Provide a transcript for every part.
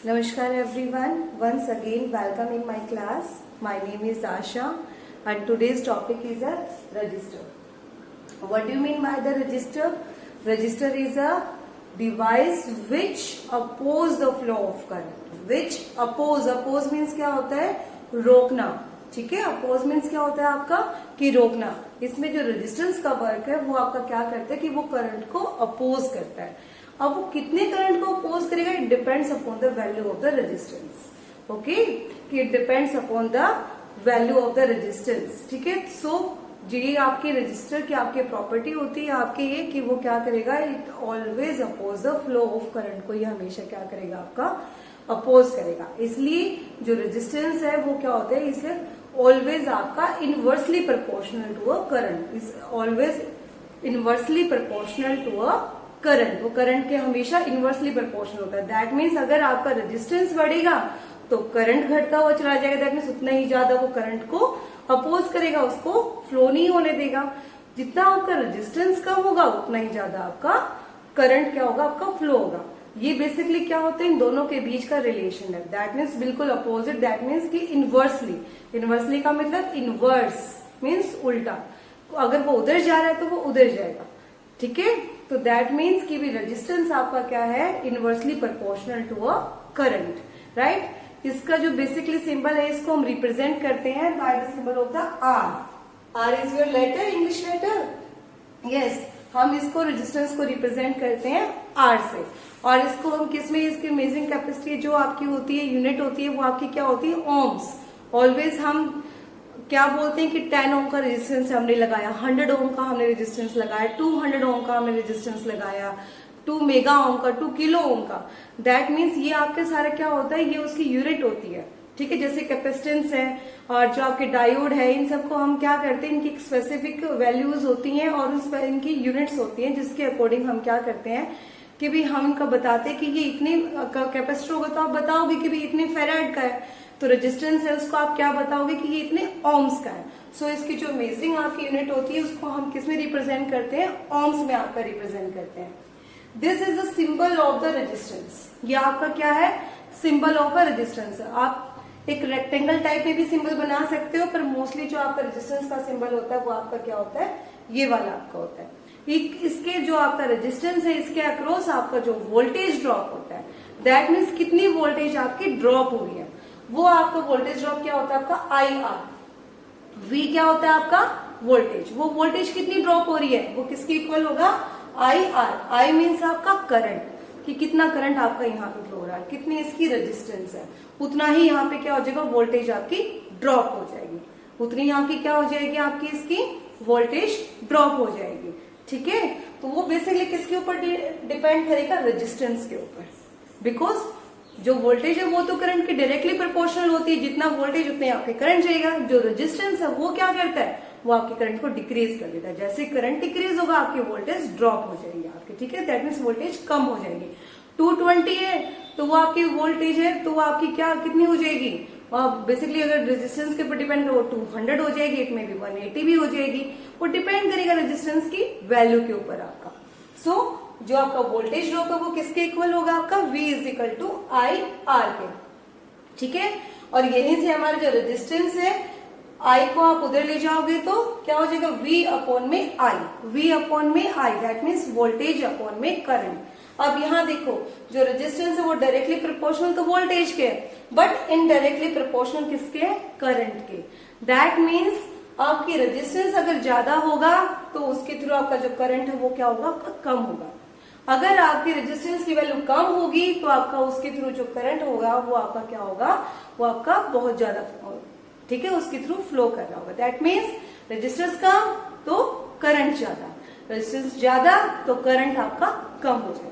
Namaskar everyone. Once again welcome in my class. My name is Asha and today's topic is a register. What do you mean by the register? Register is a device which oppose the flow of current. Which oppose means क्या होता है? रोकना. ठीक है, oppose means क्या होता है आपका कि रोकना. इसमें जो रेजिस्टेंस का वर्क है वो आपका क्या करता है कि वो करंट को अपोज करता है. अब वो कितने करंट को अपोज करेगा, it depends upon the value of the resistance. Okay, कि it depends upon the value of the resistance. ठीक है, सो ये आपके रजिस्टर की आपकी प्रॉपर्टी होती है आपके ये कि वो क्या करेगा, it always oppose the flow of current को. ये हमेशा क्या करेगा, आपका अपोज करेगा. इसलिए जो रेजिस्टेंस है वो क्या होता है, इसे ऑलवेज आपका inversely proportional to a current. Is always inversely proportional to a current. वो करंट के हमेशा इनवर्सली प्रोपोर्शनल होता है. दैट मीन्स अगर आपका रेजिस्टेंस बढ़ेगा तो करंट घटता हुआ चला जाएगा. दैट मीन्स उतना ही ज्यादा वो करंट को अपोज करेगा, उसको फ्लो नहीं होने देगा. जितना आपका रेजिस्टेंस कम होगा उतना ही ज्यादा आपका करंट क्या होगा, आपका फ्लो होगा. ये बेसिकली क्या होता है, इन दोनों के बीच का रिलेशन है. दैट मीन्स बिल्कुल अपोजिट. दैट मीन्स कि इनवर्सली. इनवर्सली का मतलब इनवर्स मीन्स उल्टा. अगर वो उधर जा रहा है तो वो उधर जाएगा. ठीक है, तो दैट मीन्स कि भी रेजिस्टेंस आपका क्या है, inversely proportional to a current. Right, इसका जो बेसिकली सिंबल है इसको हम रिप्रेजेंट करते हैं by the symbol of the R. R is your letter, English letter. Yes, हम इसको रेजिस्टेंस को रिप्रेजेंट करते हैं आर से. और इसको हम किसमें, इसकी मेजरिंग कैपेसिटी जो आपकी होती है, यूनिट होती है, वो आपकी क्या होती है, ओम्स. ऑलवेज हम क्या बोलते हैं कि 10 ओम का रेजिस्टेंस हमने लगाया, 100 ओम का हमने रेजिस्टेंस लगाया, 200 ओम का हमने रेजिस्टेंस लगाया, 2 मेगा ओम का, 2 किलो ओम का. दैट मीन्स ये आपके सारा क्या होता है, ये उसकी यूनिट होती है. ठीक है, जैसे कैपेसिटेंस है और जो आपके डायोड है, इन सबको हम क्या करते हैं, इनकी स्पेसिफिक वैल्यूज होती हैं और उस पर इनकी यूनिट्स होती हैं, जिसके अकॉर्डिंग हम क्या करते हैं कि भी हम इनका बताते हैं कि ये इतनी कैपेसिटर होगा तो आप बताओगे कि भी इतने फेराड का है. तो रेजिस्टेंस है उसको आप क्या बताओगे कि ये इतने ओम्स का है. सो इसकी जो मेजरिंग आपकी यूनिट होती है उसको हम किसमें रिप्रेजेंट करते हैं, ओम्स में आपका रिप्रेजेंट करते हैं. This is the symbol of the resistance. ये आपका क्या है, सिंबल ऑफ अ रेजिस्टेंस. आप एक रेक्टेंगल टाइप में भी सिंबल बना सकते हो, पर मोस्टली जो आपका रेजिस्टेंस का सिंबल होता है वो आपका क्या होता है, ये वाला आपका होता है. इसके जो आपका रेजिस्टेंस है, इसके अक्रॉस आपका जो वोल्टेज ड्रॉप होता है, दैट मीन्स कितनी वोल्टेज आपकी ड्रॉप हो रही है, वो आपका वोल्टेज ड्रॉप क्या होता है, आपका आई आर. वी क्या होता है आपका वोल्टेज. वो वोल्टेज कितनी ड्रॉप हो रही है, वो किसके इक्वल होगा, आई आर. आई मीन्स आपका करंट, कि कितना करंट आपका यहाँ पे फ्लो हो रहा है, कितनी इसकी रेजिस्टेंस है, उतना ही यहाँ पे क्या हो जाएगा, वोल्टेज आपकी ड्रॉप हो जाएगी. उतनी यहाँ की क्या हो जाएगी, आपकी इसकी वोल्टेज ड्रॉप हो जाएगी. ठीक है, तो वो बेसिकली किसके ऊपर डिपेंड करेगा, रेजिस्टेंस के ऊपर. बिकॉज जो वोल्टेज है वो तो करंट के डायरेक्टली प्रोपोर्शनल होती है. जितना वोल्टेज उतने आपके करंट जाएगा. जो रेजिस्टेंस है वो क्या करता है, वो आपके करंट को डिक्रीज कर देता है. जैसे करंट डिक्रीज होगा आपकी वोल्टेज ड्रॉप हो जाएगी आपकी. ठीक है, दैट मीन्स वोल्टेज कम हो जाएगी. 220 है तो वो आपकी वोल्टेज है, तो वो आपकी क्या कितनी हो जाएगी, बेसिकली अगर रेजिस्टेंस के ऊपर डिपेंड करे वो 200 हो जाएगी. इट में भी 180 भी हो जाएगी. वो डिपेंड करेगा रेजिस्टेंस की वैल्यू के ऊपर आपका. सो जो आपका वोल्टेज ड्रॉप है वो किसके इक्वल होगा, आपका V is equal to I R के. ठीक है, और यहीं से हमारा जो रेजिस्टेंस है, I को आप उधर ले जाओगे तो क्या हो जाएगा, V अपॉन में I. V अपॉन में I, that means voltage upon में करंट. अब यहाँ देखो, जो रेजिस्टेंस है वो डायरेक्टली प्रोपोर्शनल तो वोल्टेज के, बट इनडायरेक्टली प्रोपोर्शनल किसके, करंट के. दैट मीन्स आपकी रेजिस्टेंस अगर ज्यादा होगा तो उसके थ्रू आपका जो करंट है वो क्या होगा, आपका कम होगा. अगर आपकी रेजिस्टेंस की वैल्यू कम होगी तो आपका उसके थ्रू जो करंट होगा वो आपका क्या होगा, वो आपका बहुत ज्यादा, ठीक है, उसके थ्रू फ्लो कर रहा होगा. दैट मीन्स रेजिस्टेंस कम तो करंट ज्यादा, रेजिस्टेंस ज्यादा तो करंट आपका कम हो जाएगा.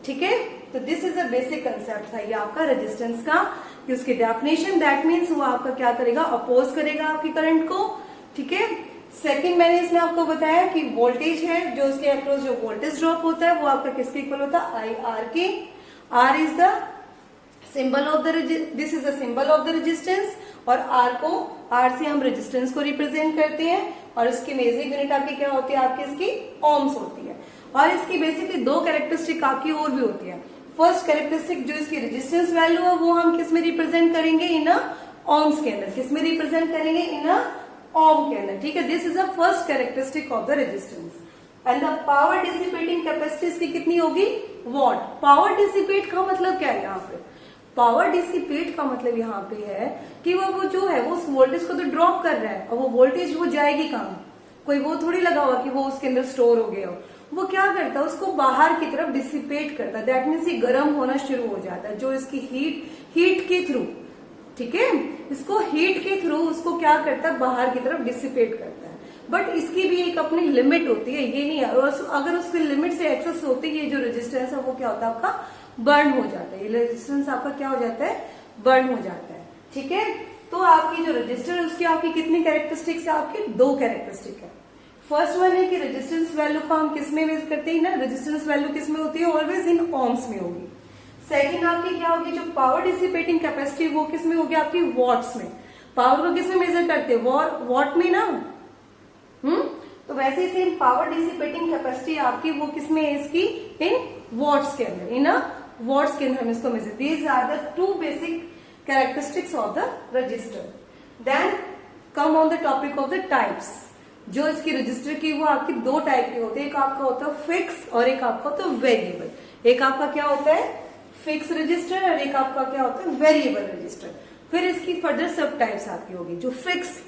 ठीक है, तो this is a basic concept था ये आपका रेजिस्टेंस का, कि उसकी डेफिनेशन. दैट मीन्स वो आपका क्या करेगा, अपोज करेगा आपकी करंट को. ठीक है, सेकंड मैंने इसमें आपको बताया कि वोल्टेज है, जो उसके अक्रॉस जो वोल्टेज ड्रॉप होता है वो आपका किसके इक्वल होता है, आई आर के. R is the symbol of the, this is the symbol of the resistance. और आर को, आर से हम रेजिस्टेंस को रिप्रेजेंट करते हैं. और इसकी मेजरिंग यूनिट आपकी क्या होती है, आपकी इसकी ओम्स होती है. और इसकी बेसिकली दो कैरेक्टरिस्टिक आपकी और भी होती है. फर्स्ट कैरेक्टरिस्टिक जो इसकी रेजिस्टेंस वैल्यू है वो हम किस में रिप्रेजेंट करेंगे, इन ohms के अंदर। किस में रिप्रेजेंट करेंगे, इन ohm के अंदर, ठीक है। This is the first characteristic of the resistance. And the power dissipating capacity इसकी कितनी होगी, वॉट। पावर डिसिपेट का मतलब क्या है यहाँ पे, पावर डिसिपेट का मतलब यहाँ पे है कि वो जो है वो उस वोल्टेज को तो ड्रॉप कर रहा है, और वो वोल्टेज वो जाएगी कहाँ, कोई वो थोड़ी लगा हुआ कि वो उसके अंदर स्टोर हो गया हो। वो क्या करता है, उसको बाहर की तरफ डिसिपेट करता है। दैट मीन्स ये गर्म होना शुरू हो जाता है, जो इसकी हीट के थ्रू, ठीक है, इसको हीट के थ्रू उसको क्या करता है, बाहर की तरफ डिसिपेट करता है। बट इसकी भी एक अपनी लिमिट होती है, ये नहीं है, और अगर उसकी लिमिट से एक्सेस होती है, ये जो रेजिस्टेंस है वो क्या होता है, आपका बर्न हो जाता है। ये रेजिस्टेंस आपका क्या हो जाता है, बर्न हो जाता है, ठीक है। तो आपकी जो रजिस्टर है उसकी आपकी कितनी कैरेक्टरिस्टिक्स है, आपकी दो कैरेक्टरिस्टिक है। फर्स्ट वन है कि रेजिस्टेंस वैल्यू को हम किस में मेजर करते हैं ना, रेजिस्टेंस वैल्यू किस में होती है, ऑलवेज इन ohms में होगी। सेकंड आपकी क्या होगी, जो पावर डिसिपेटिंग कैपेसिटी वो किस में होगी, आपकी वॉट्स में। पावर को किस में मेजर करते हैं, वॉट में ना। तो वैसे ही सेम पावर डिसिपेटिंग कैपेसिटी आपकी वो किस में है, इसकी इन वॉट्स के अंदर, इन वॉट्स के अंदर हम इसको measure. These are the two basic characteristics of the register. Then come on the topic of the types. जो इसकी रजिस्टर की वो आपकी दो टाइप की होती है, एक आपका होता है फिक्स और एक आपका होता है वेरिएबल। एक आपका क्या होता है, फिक्स रजिस्टर, और एक आपका क्या होता है, वेरिएबल रजिस्टर। फिर इसकी फर्दर सब टाइप्स आपकी होगी। जो फिक्स,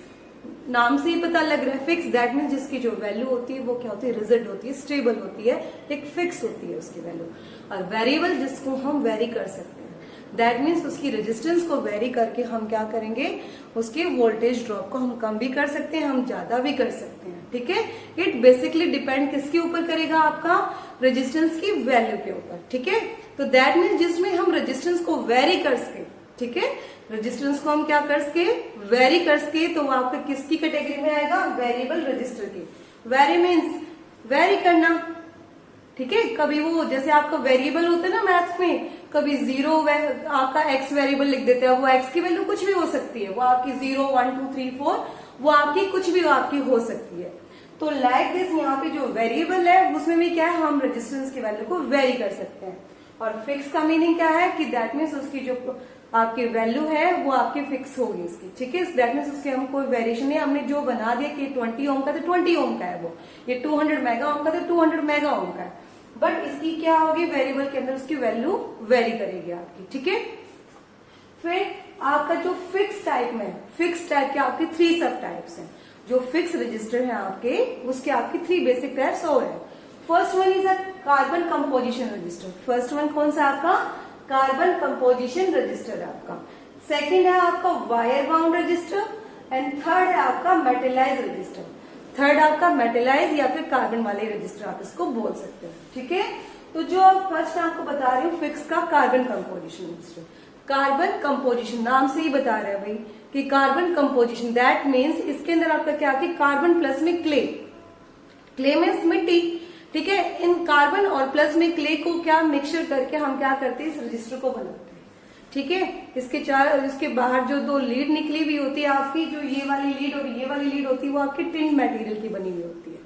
नाम से ही पता लग रहा है फिक्स, दैट मीन जिसकी जो वैल्यू होती है वो क्या होती है, रिजल्ट होती है, स्टेबल होती है, एक फिक्स होती है उसकी वैल्यू। और वेरिएबल जिसको हम वेरी कर सकते हैं, दैट मीन्स उसकी रेजिस्टेंस को वेरी करके हम क्या करेंगे, उसके वोल्टेज ड्रॉप को हम कम भी कर सकते हैं, हम ज्यादा भी कर सकते हैं, ठीक है। इट बेसिकली डिपेंड किसके ऊपर करेगा, आपका रेजिस्टेंस की वैल्यू के ऊपर, ठीक है। तो दैट मीन्स जिसमें हम रेजिस्टेंस को वेरी कर सके, ठीक है, रेजिस्टेंस को हम क्या कर सके, वेरी कर सके, तो वो आपका किसकी कैटेगरी में आएगा, वेरिएबल रजिस्टर की। वेरी मीन्स वेरी करना, ठीक है। कभी वो जैसे आपका वेरिएबल होता है ना मैथ्स में, कभी 0 आपका एक्स वेरिएबल लिख देते हैं, वो एक्स की वैल्यू कुछ भी हो सकती है, वो आपकी 0 1 2 3 4 वो आपकी कुछ भी आपकी हो सकती है। तो लाइक दिस यहाँ पे जो वेरिएबल है उसमें भी क्या है, हम रेजिस्टेंस की वैल्यू को वेरी कर सकते हैं। और फिक्स का मीनिंग क्या है कि दैट मीन्स उसकी जो आपकी वैल्यू है वो आपकी फिक्स होगी इसकी, ठीक है। दैट मीन्स उसके हम कोई वेरिएशन नहीं, हमने जो बना दिया कि 20 ओम का तो 20 ओम का है, वो ये 200 मेगा ओम का तो 200 मेगा ओम का है। बट इसकी क्या होगी, वेरिएबल के अंदर उसकी वैल्यू वेरी करेगी आपकी, ठीक है। फिर आपका जो फिक्स टाइप में, फिक्स टाइप के आपके 3 सब टाइप्स हैं। जो फिक्स रजिस्टर है आपके, उसके आपकी 3 बेसिक टाइप्स और है। First one is a carbon composition register. First one कौन सा आपका, कार्बन कंपोजिशन रजिस्टर है आपका। सेकेंड है आपका wire bound register, and third है आपका मेटलाइज रजिस्टर। थर्ड आपका मेटलाइज या फिर कार्बन वाले रजिस्टर आप इसको बोल सकते हैं, ठीक है। तो जो फर्स्ट आपको बता रही हूँ फिक्स का carbon composition register. Carbon composition नाम से ही बता रहे हैं भाई कि कार्बन कंपोजिशन, दैट मीन्स इसके अंदर आपका क्या है, कार्बन प्लस में क्ले, क्ले मीन्स मिट्टी, ठीक है। इन कार्बन और प्लस में क्ले को क्या मिक्सचर करके हम क्या करते हैं, इस रजिस्टर को बनाते हैं, ठीक है। इसके बाहर जो 2 लीड निकली हुई होती है आपकी, जो ये वाली लीड और ये वाली लीड होती है वो आपकी टिंड मटेरियल की बनी हुई होती है,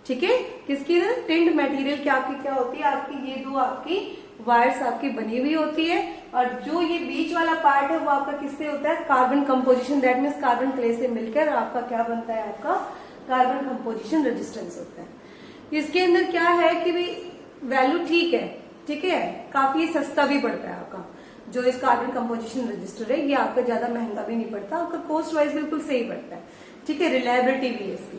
ठीक है। किसकी, टिंड मटेरियल की आपकी क्या होती है, आपकी ये 2 आपकी वायर्स आपकी बनी हुई होती है। और जो ये बीच वाला पार्ट है वो आपका किससे होता है, carbon composition, that means carbon clay से मिलकर आपका क्या बनता है, आपका कार्बन कंपोजिशन रेजिस्टेंस होता है। इसके अंदर क्या है कि वैल्यू ठीक है, ठीक है, काफी सस्ता भी पड़ता है आपका। जो इस कार्बन कंपोजिशन रजिस्टर है ये आपका ज्यादा महंगा भी नहीं पड़ता, आपका कॉस्ट वाइज बिल्कुल सही पड़ता है, ठीक है। रिलायबिलिटी भी है इसकी,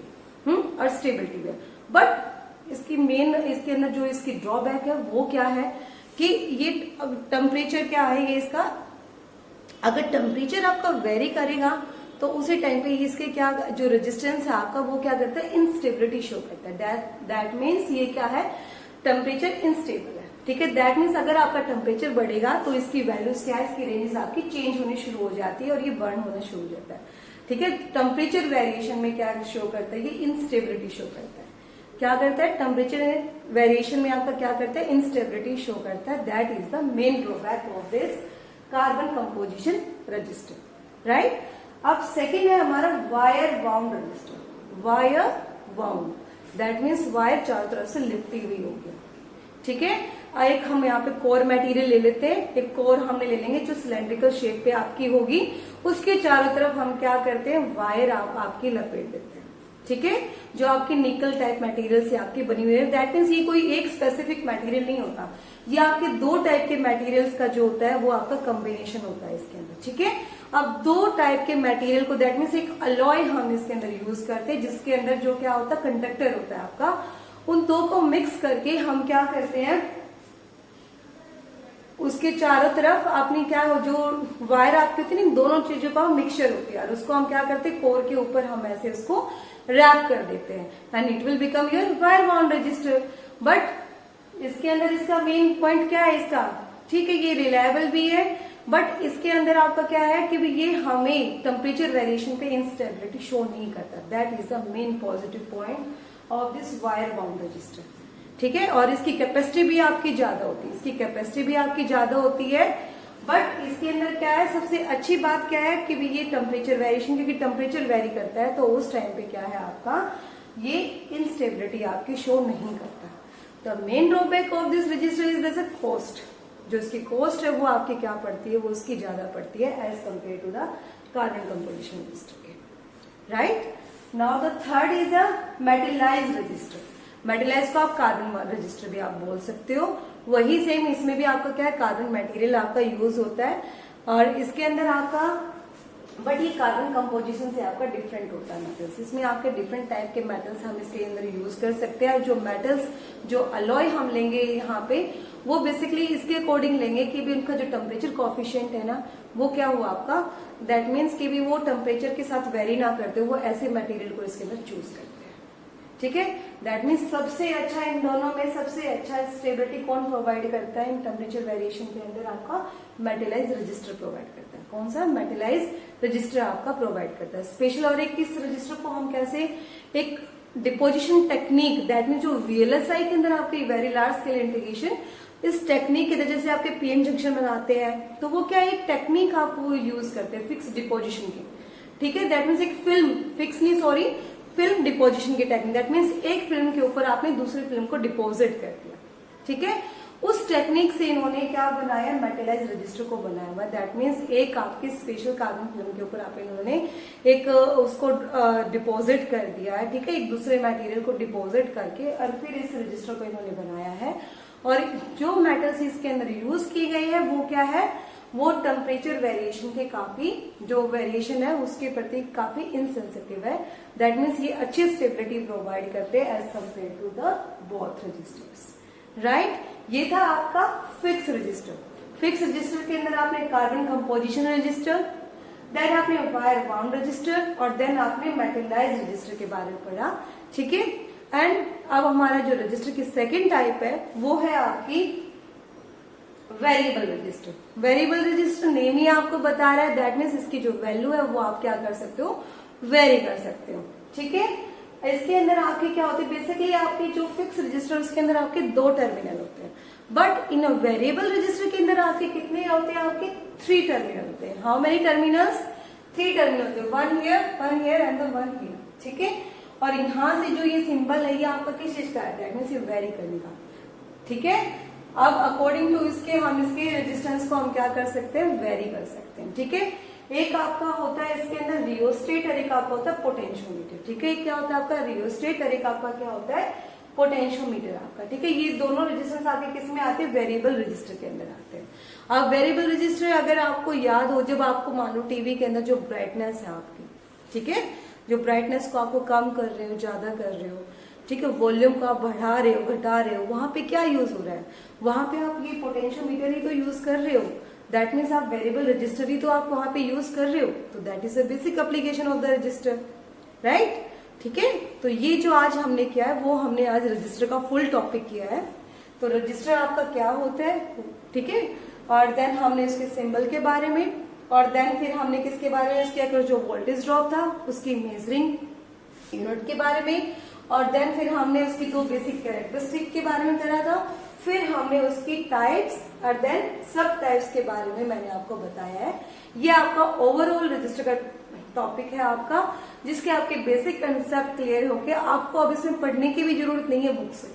और स्टेबिलिटी भी है। बट इसकी मेन, इसके अंदर जो इसकी ड्रॉबैक है वो क्या है कि ये टेम्परेचर क्या है, ये इसका अगर टेम्परेचर आपका वेरी करेगा तो उसी टाइम पे इसके क्या जो रेजिस्टेंस है आपका वो क्या करता है, इंस्टेबिलिटी शो करता है। दैट मीन्स ये क्या है, टेम्परेचर इंस्टेबल है, ठीक है। दैट मीन्स अगर आपका टेम्परेचर बढ़ेगा तो इसकी वैल्यूज क्या है, इसकी रेंजेस आपकी चेंज होनी शुरू हो जाती है और ये बर्न होना शुरू हो जाता है, ठीक है। टेम्परेचर वेरिएशन में क्या शो करता है, ये इंस्टेबिलिटी शो करता है। क्या करता है, टेम्परेचर वेरिएशन में आपका क्या करता है, इंस्टेबिलिटी शो करता है। That is the main drawback of this carbon composition register, right. अब सेकेंड है हमारा wire bound register. Wire bound that means wire चारों तरफ से लिपटी हुई होगी, ठीक है। एक हम यहाँ पे कोर मटेरियल ले लेते हैं, एक कोर हमने ले लेंगे जो सिलेंड्रिकल शेप पे आपकी होगी, उसके चारों तरफ हम क्या करते हैं, वायर आपकी लपेट देते हैं, ठीक है, जो आपकी निकल टाइप मटेरियल से आपकी बनी हुई है। दैट मीन्स ये कोई एक स्पेसिफिक मटेरियल नहीं होता, ये आपके दो टाइप के मटेरियल्स का जो होता है वो आपका कॉम्बिनेशन होता है इसके अंदर, ठीक है। अब दो टाइप के मटेरियल को, दैट मीन्स एक अलॉय हम इसके अंदर यूज करते हैं, जिसके अंदर जो क्या होता है, कंडक्टर होता है आपका, उन दो को मिक्स करके हम क्या करते हैं, उसके चारों तरफ अपनी क्या हो, जो वायर आपकी होती है ना, दोनों चीजों का मिक्सचर होती है, और उसको हम क्या करते हैं, कोर के ऊपर हम ऐसे उसको रैप कर देते हैं, and it will become your wire bound register. But इसके अंदर इसका मेन पॉइंट क्या है इसका, ठीक है, ये रिलायबल भी है, बट इसके अंदर आपका क्या है कि ये हमें टेम्परेचर वेरिएशन पे इंस्टेबिलिटी शो नहीं करता। That is the main positive point of this wire bound register, ठीक है। और इसकी कैपेसिटी भी आपकी ज्यादा होती है, इसकी कैपेसिटी भी आपकी ज्यादा होती है, बट इसके अंदर क्या है, सबसे अच्छी बात क्या है कि भी ये टेम्परेचर वेरिएशन, क्योंकि टेम्परेचर वेरी करता है तो उस टाइम पे क्या है आपका, ये इंस्टेबिलिटी आपकी शो नहीं करता। The main drawback of this register is this cost, जो इसकी कॉस्ट है वो आपकी क्या पड़ती है, वो उसकी ज्यादा पड़ती है as compare to the carbon composition register के, right. Now the third is a metallized register. Metallize को आप कार्बन रजिस्टर भी आप बोल सकते हो, वही सेम इसमें भी आपका क्या है, कार्बन मटेरियल आपका यूज होता है, और इसके अंदर आपका, बट ये कार्बन कंपोजिशन से आपका डिफरेंट होता है मेटल्स, इसमें आपके डिफरेंट टाइप के मेटल्स हम इसके अंदर यूज कर सकते हैं। और जो मेटल्स, जो अलॉय हम लेंगे यहाँ पे, वो बेसिकली इसके अकॉर्डिंग लेंगे कि भी उनका जो टेम्परेचर कॉफिशिएंट है ना, वो क्या हुआ आपका, दैट मीन्स कि भी वो टेम्परेचर के साथ वेरी ना करते, वो ऐसे मटेरियल को इसके अंदर चूज करते हैं, ठीक है। दैट मीन्स सबसे अच्छा इन दोनों में सबसे अच्छा स्टेबिलिटी कौन प्रोवाइड करता है इन टेम्परेचर वेरिएशन के अंदर, आपका मेटलाइज रजिस्टर प्रोवाइड करता है। कौन सा, मेटलाइज रजिस्टर आपका प्रोवाइड करता है स्पेशल। और एक इस रजिस्टर को हम कैसे, एक डिपोजिशन टेक्निक, दैट मीन्स जो VLSI के अंदर आपके वेरी लार्ज स्केल इंटीग्रेशन, इस टेक्निक के अंदर जैसे आपके पीएन जंक्शन बनाते हैं, तो वो क्या एक टेक्निक आप वो यूज करते हैं फिक्स डिपोजिशन की, ठीक है। दैट मीन्स एक फिल्म, फिक्स नहीं सॉरी, फिल्म डिपोजिशन की टेक्निक, दैट मीन्स एक फिल्म के ऊपर आपने दूसरी फिल्म को डिपोजिट कर दिया, ठीक है। उस टेक्निक से इन्होंने क्या बनाया, मेटलाइज रजिस्टर को बनाया हुआ। दैट मीन्स एक आपकी स्पेशल कार्बन फिल्म के ऊपर आप इन्होंने एक उसको डिपोजिट कर दिया है, ठीक है, एक दूसरे मटेरियल को डिपोजिट करके, और फिर इस रजिस्टर को इन्होंने बनाया है। और जो मेटल्स इसके अंदर यूज की गई है वो क्या है, वो टेम्परेचर वेरिएशन के काफी, जो वेरिएशन है उसके प्रति काफी इनसेंसिटिव है। दैट मीन्स ये अच्छी स्टेबिलिटी प्रोवाइड करते हैं as compare to the both registers, right. ये था आपका फिक्स रजिस्टर। फिक्स रजिस्टर के अंदर आपने कार्बन कंपोजिशन रजिस्टर, देन आपने वायर बाउंड रजिस्टर, और देन आपने मेटलाइज्ड रजिस्टर के बारे में पढ़ा, ठीक है। एंड अब हमारा जो रजिस्टर की सेकेंड टाइप है वो है आपकी variable register. Variable register name ही आपको बता रहा है, दैट मीन्स इसकी जो वैल्यू है वो आप क्या कर सकते हो, वेरी कर सकते हो, ठीक है। इसके अंदर आपके क्या होते हैं, बेसिकली आपके जो फिक्स रजिस्टर उसके अंदर आपके दो टर्मिनल होते हैं, but in a variable resistor के अंदर आपके कितने होते हैं, आपके 3 टर्मिनल होते हैं। हाउ मेनी टर्मिनल्स, 3 टर्मिनल होते हैं, one here and the one here, ठीक है। और यहाँ से जो ये सिंबल है ये आपका किस चीज का है, दैट मीन्स ये वेरी करने का, ठीक है। अब अकॉर्डिंग टू इसके हम इसके रेजिस्टेंस को हम क्या कर सकते हैं, वेरी कर सकते हैं, ठीक है। एक आपका होता है इसके अंदर रियोस्टेट और एक आपका होता है पोटेंशियोमीटर, ठीक है। क्या होता है आपका रियोस्टेट और एक आपका क्या होता है पोटेंशियोमीटर आपका, ठीक है। ये दोनों रेजिस्टेंस आपके किस में आते हैं, वेरिएबल रजिस्टर के अंदर आते हैं। अब वेरिएबल रजिस्टर अगर आपको याद हो, जब आपको मान लो टीवी के अंदर जो ब्राइटनेस है आपकी, ठीक है, जो ब्राइटनेस को आपको कम कर रहे हो, ज्यादा कर रहे हो, ठीक है, वॉल्यूम को आप बढ़ा रहे हो, घटा रहे हो, वहां पे क्या यूज हो रहा है, वहां पे आप ये पोटेंशियोमीटर ही तो यूज कर रहे हो। दैट मीन्स आप वेरिएबल रजिस्टर ही तो आप वहां पे यूज कर रहे हो, तो that is a basic application of the register, right, ठीक है। तो ये जो आज हमने किया है वो हमने आज रजिस्टर का फुल टॉपिक किया है। तो रजिस्टर आपका क्या होता है, ठीक है, और देन हमने इसके सिंबल के बारे में, और देन फिर हमने किसके बारे में किया, जो वोल्टेज ड्रॉप था उसकी मेजरिंग यूनिट के बारे में, और देन फिर हमने उसकी 2 बेसिक कैरेक्टरिस्टिक के बारे में करा था, फिर हमने उसकी टाइप्स और देन सब टाइप्स के बारे में मैंने आपको बताया है। ये आपका ओवरऑल रजिस्टर का टॉपिक है आपका, जिसके आपके बेसिक कंसेप्ट क्लियर होके आपको अब इसमें पढ़ने की भी जरूरत नहीं है बुक से।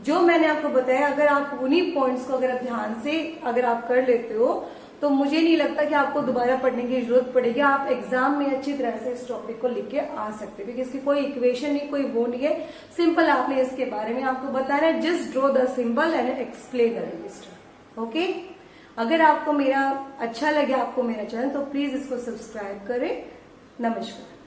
जो मैंने आपको बताया, अगर आप उन्हीं पॉइंट्स को अगर आप ध्यान से अगर आप कर लेते हो तो मुझे नहीं लगता कि आपको दोबारा पढ़ने की जरूरत पड़ेगी। आप एग्जाम में अच्छी तरह से इस टॉपिक को लिख के आ सकते हो, क्योंकि इसकी कोई इक्वेशन नहीं, कोई वो नहीं है, सिंपल आपने इसके बारे में आपको बताना है, just draw the symbol and explain the register. Okay, अगर आपको मेरा अच्छा लगे, आपको मेरा चैनल, तो प्लीज इसको सब्सक्राइब करें। नमस्कार।